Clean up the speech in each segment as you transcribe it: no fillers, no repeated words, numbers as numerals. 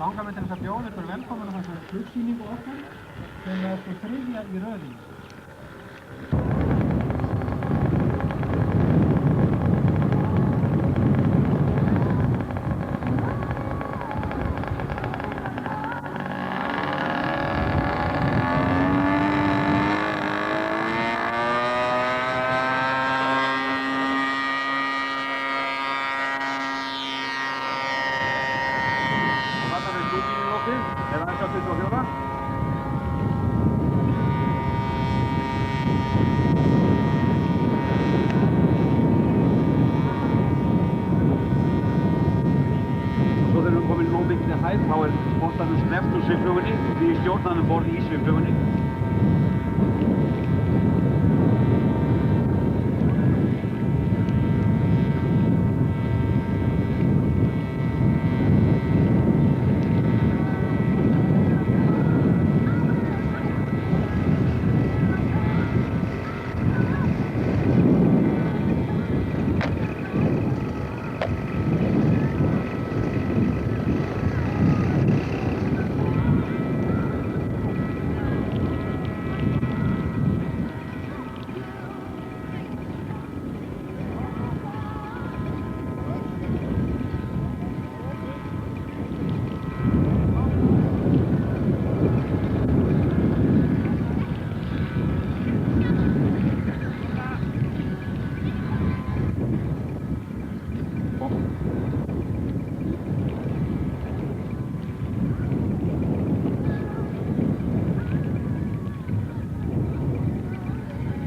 Langar mig til þess að bjóða ykkur velkomin á þessari flugsýningu okkar sem er sko 3. í röðinni. Þá spontánum sleppt úr svifflugunni og því stjórnanum borð í svifflugunni.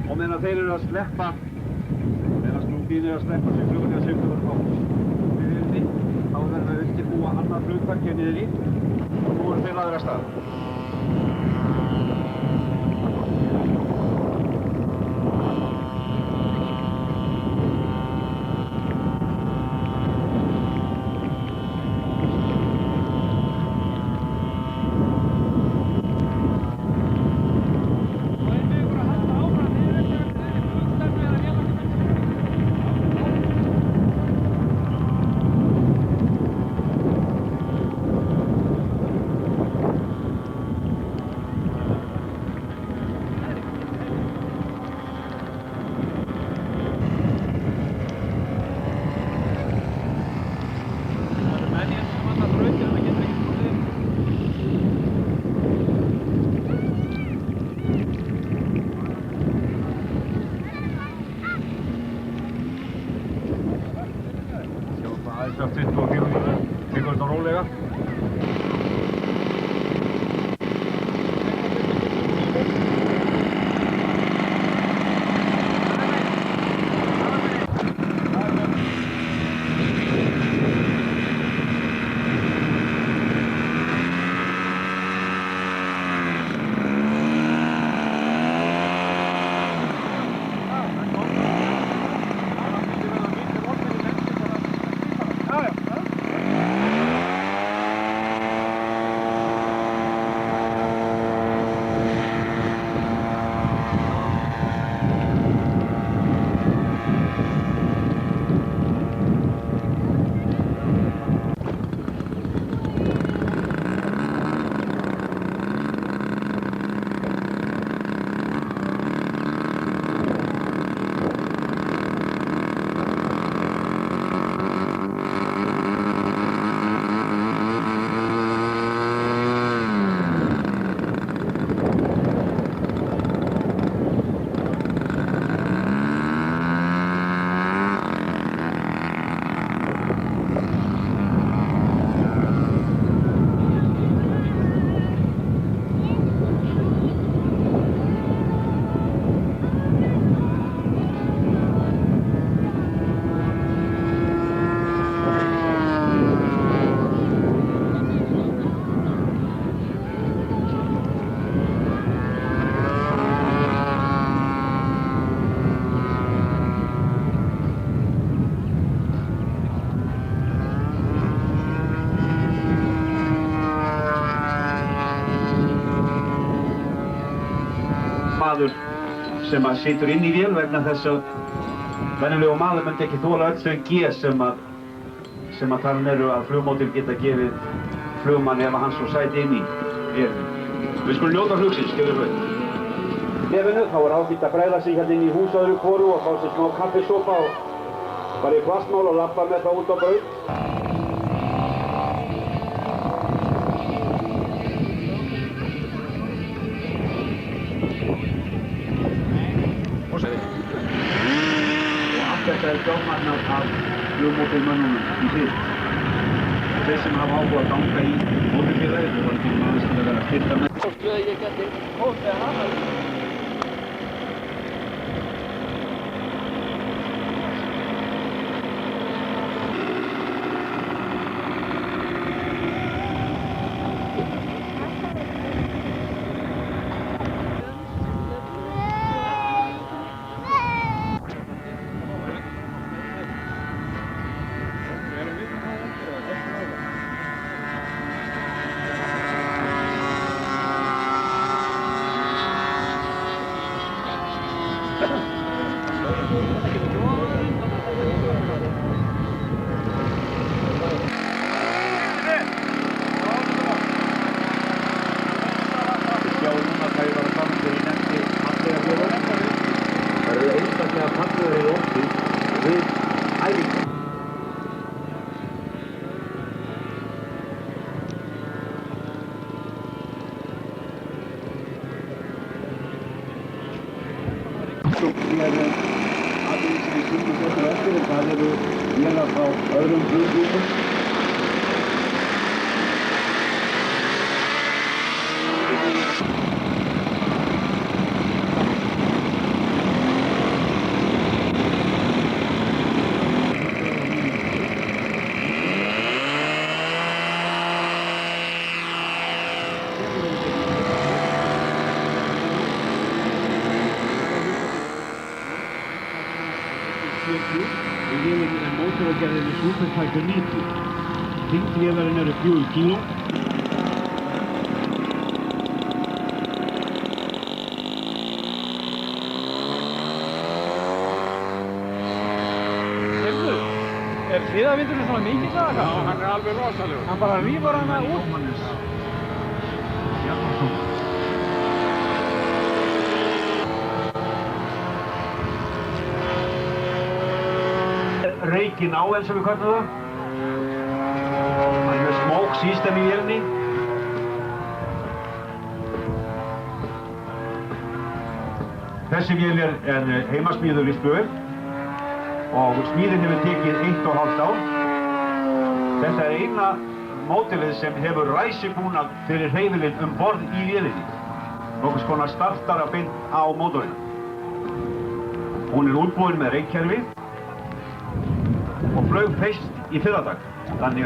Og meðan þeir eru að sleppa, meðan skrúpín eru að sleppa svifflugunni og svifflugunni á flugvélinni, þá verðum við að undirbúa annað flugtak hér niður í og nú eru þeir lagðir af stað. Aðeins að 24 sekúndur rólega. Maður sem að situr inn í vél vegna þess að venjulegur maður myndi ekki þola öll þau G sem að þarna eru að flugmódel geta gefið flugmann ef hann svo sæti inn í vélinni. Við skulum njóta flugsins, gefur við. Nefinu, þá ágætt að bregða sig hérna inn í hús öðru hvoru og fá sér smá kaffisopa og fara í plastmál og labba með það út á braut. Og allt þetta fjármagnað af flugmótormönnunum í fyrst. Þeir sem hafa áhuga að ganga í mótorfélagið, þau voru til aðeins til að vera að styrka með. Ég geti hóttið hana. Það eru vélar frá öðrum flugvélum. Við vélinni er mótoragerðinni Supertiger 90. Þyngdvélarinn eru 4 kíló. Heyrðu, er hliðavindurinn svona mikill eða hvað? Já, hann er alveg rosalegur. Hann bara rífur hana út. Reykinn áel sem við kallum það. Það er með smoke system í vélinni. Þessi vél er heimasmíður listböður og smíðin hefur tekið 1,5 ár. Þetta er eina mótilið sem hefur ræsibúnað fyrir hreyfilinn borð í vélinni. Nokkurs konar startara beint á mótorinn. Hún er útbúin með reykkerfi og flaug fyrst í fyrradag. Þannig að